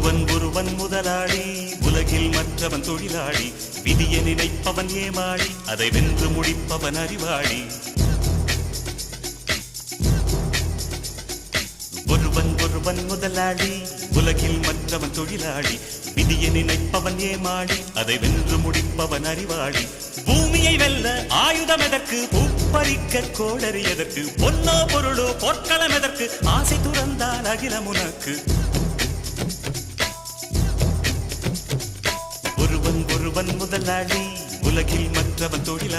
ஒருவன் முதலாளி, உலகில் மற்றவன் தொழிலாளி. விதியை நினைப்பவன் ஏமாளி, அதை வென்று முடிப்பவன் அறிவாளி. ஒருவன் முதலாளி, உலகில் மற்றவன் தொழிலாளி. விதியை நினைப்பவன் ஏமாளி, அதை வென்று முடிப்பவன் அறிவாளி. பூமியை வெல்ல ஆயுதம் எதற்கு, பூப்பறிக்க கோடரி எதற்கு, பொன்னோ பொருளோ பொற்களம் எதற்கு, ஆசை துறந்தால் அகிலம் உனக்கு. ஒருவன் முதலாளி, உலகில் மற்றவன் தொழிலாளி.